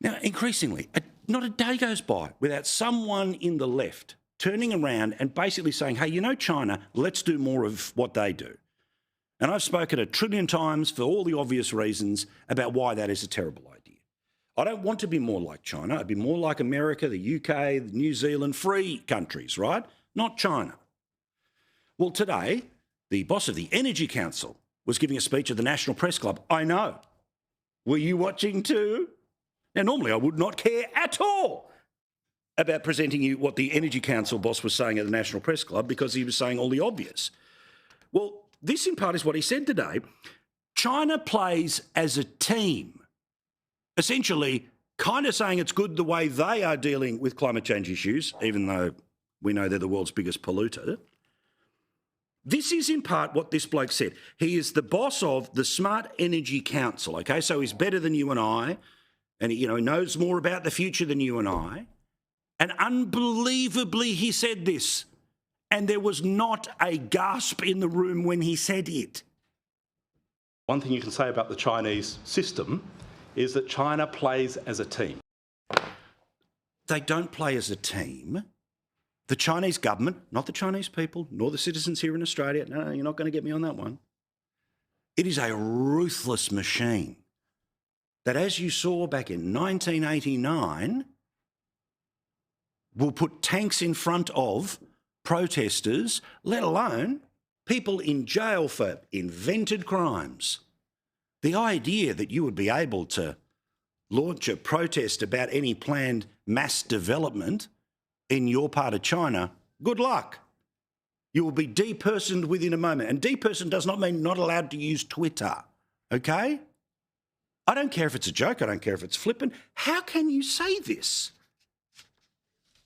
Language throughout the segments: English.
Now, increasingly, not a day goes by without someone in the left turning around and basically saying, hey, you know, China, let's do more of what they do. And I've spoken 1 trillion times for all the obvious reasons about why that is a terrible idea. I don't want to be more like China. I'd be more like America, the UK, New Zealand, free countries, right? Not China. Well, today, the boss of the Energy Council was giving a speech at the National Press Club. I know. Were you watching too? Now, normally I would not care at all about presenting you what the Energy Council boss was saying at the National Press Club because he was saying all the obvious. Well, this in part is what he said today. China plays as a team, essentially kind of saying it's good the way they are dealing with climate change issues, even though we know they're the world's biggest polluter. This is in part what this bloke said. He is the boss of the Smart Energy Council, okay? So he's better than you and I, and he knows more about the future than you and I. And unbelievably, he said this. And there was not a gasp in the room when he said it. One thing you can say about the Chinese system is that China plays as a team. They don't play as a team. The Chinese government, not the Chinese people, nor the citizens here in Australia, no, you're not going to get me on that one. It is a ruthless machine that, as you saw back in 1989, will put tanks in front of protesters, let alone people in jail for invented crimes. The idea that you would be able to launch a protest about any planned mass development in your part of China, good luck. You will be depersoned within a moment. And depersoned does not mean not allowed to use Twitter, okay? I don't care if it's a joke. I don't care if it's flippant. How can you say this?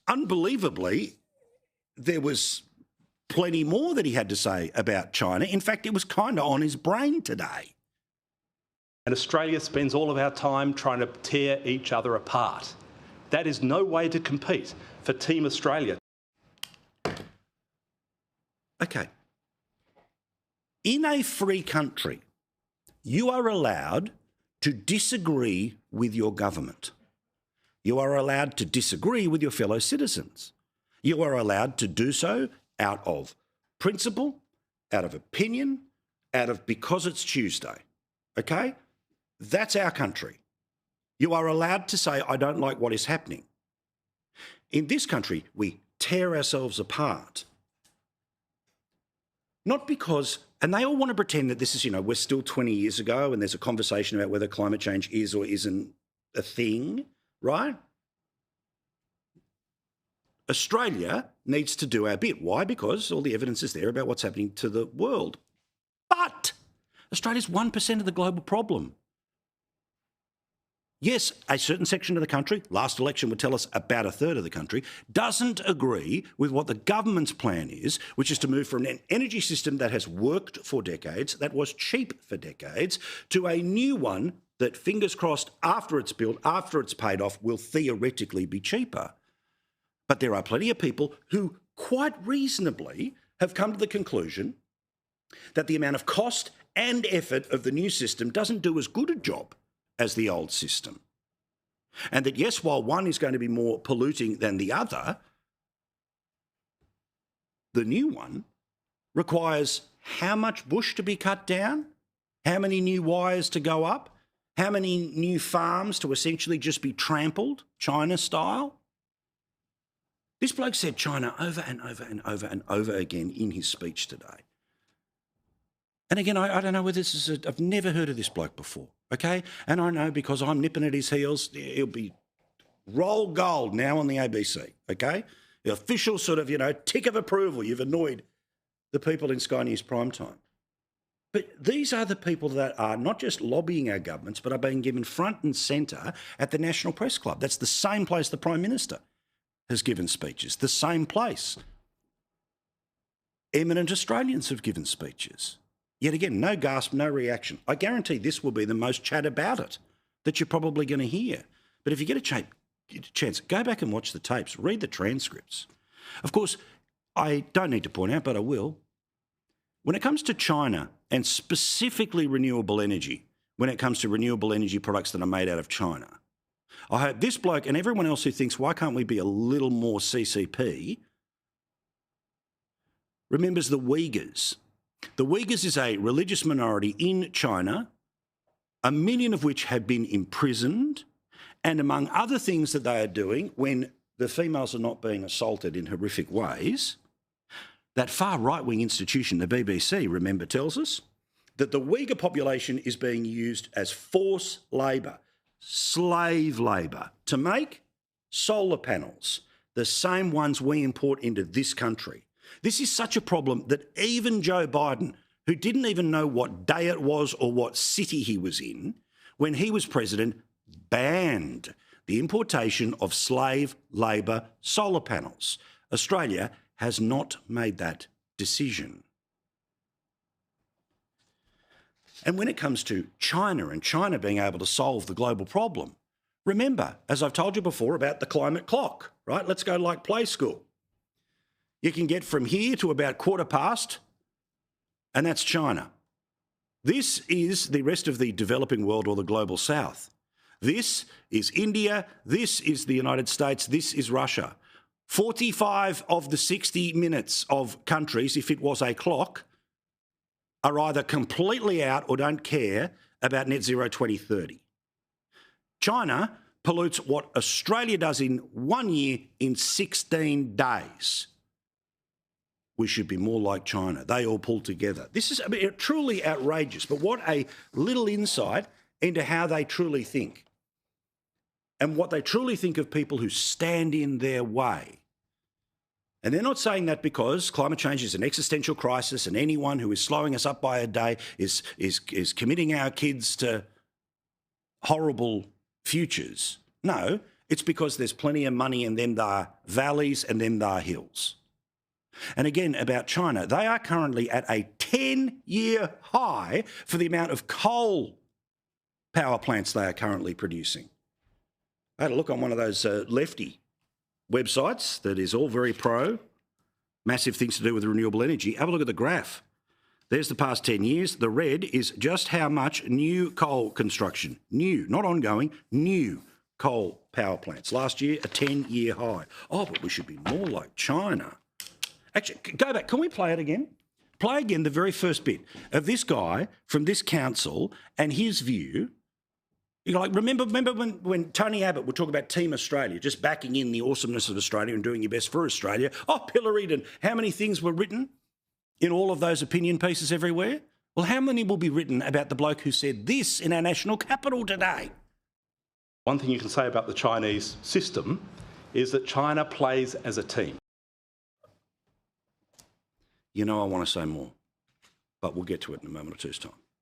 Unbelievably, there was plenty more that he had to say about China. In fact, it was kind of on his brain today. And Australia spends all of our time trying to tear each other apart. That is no way to compete for Team Australia. Okay. In a free country, you are allowed to disagree with your government. You are allowed to disagree with your fellow citizens. You are allowed to do so out of principle, out of opinion, out of because it's Tuesday. Okay? That's our country. You are allowed to say, I don't like what is happening. In this country, we tear ourselves apart. Not because, and they all want to pretend that this is, we're still 20 years ago and there's a conversation about whether climate change is or isn't a thing, right? Australia needs to do our bit. Why? Because all the evidence is there about what's happening to the world. But Australia's 1% of the global problem. Yes, a certain section of the country, last election would tell us about 1/3 of the country, doesn't agree with what the government's plan is, which is to move from an energy system that has worked for decades, that was cheap for decades, to a new one that, fingers crossed, after it's built, after it's paid off, will theoretically be cheaper. But there are plenty of people who quite reasonably have come to the conclusion that the amount of cost and effort of the new system doesn't do as good a job as the old system. And that, yes, while one is going to be more polluting than the other, the new one requires how much bush to be cut down, how many new wires to go up, how many new farms to essentially just be trampled, China style. This bloke said China over and over and over and over again in his speech today. And again, I don't know whether this is I've never heard of this bloke before, okay? And I know because I'm nipping at his heels, he'll be roll gold now on the ABC, okay? The official sort of, tick of approval. You've annoyed the people in Sky News Primetime. But these are the people that are not just lobbying our governments, but are being given front and centre at the National Press Club. That's the same place the Prime Minister has given speeches, the same place. Eminent Australians have given speeches. Yet again, no gasp, no reaction. I guarantee this will be the most chat about it that you're probably going to hear. But if you get a chance, go back and watch the tapes, read the transcripts. Of course, I don't need to point out, but I will. When it comes to China and specifically renewable energy, when it comes to renewable energy products that are made out of China, I hope this bloke and everyone else who thinks, why can't we be a little more CCP, remembers the Uyghurs. The Uyghurs is a religious minority in China, 1 million of which have been imprisoned, and among other things that they are doing when the females are not being assaulted in horrific ways, that far right-wing institution, the BBC, remember, tells us that the Uyghur population is being used as forced labour, slave labour, to make solar panels, the same ones we import into this country. This is such a problem that even Joe Biden, who didn't even know what day it was or what city he was in, when he was president, banned the importation of slave labour solar panels. Australia has not made that decision. And when it comes to China and China being able to solve the global problem, remember, as I've told you before, about the climate clock, right? Let's go like play school. You can get from here to about 1:15, and that's China. This is the rest of the developing world or the global south. This is India, this is the United States, this is Russia. 45 of the 60 minutes of countries, if it was a clock, are either completely out or don't care about net zero 2030. China pollutes what Australia does in 1 year in 16 days. We should be more like China. They all pull together. This is truly outrageous, but what a little insight into how they truly think and what they truly think of people who stand in their way. And they're not saying that because climate change is an existential crisis and anyone who is slowing us up by a day is committing our kids to horrible futures. No, it's because there's plenty of money in them there valleys and them there hills. And again, about China, they are currently at a 10-year high for the amount of coal power plants they are currently producing. I had a look on one of those lefty websites that is all very pro, massive things to do with renewable energy. Have a look at the graph. There's the past 10 years. The red is just how much new coal construction, new, not ongoing, new coal power plants. Last year, a 10-year high. Oh, but we should be more like China. Actually, go back. Can we play it again? Play again the very first bit of this guy from this council and his view. You know, like remember when Tony Abbott would talk about Team Australia, just backing in the awesomeness of Australia and doing your best for Australia. Oh, pilloried, and how many things were written in all of those opinion pieces everywhere? Well, how many will be written about the bloke who said this in our national capital today? One thing you can say about the Chinese system is that China plays as a team. You know, I want to say more, but we'll get to it in a moment or two's time.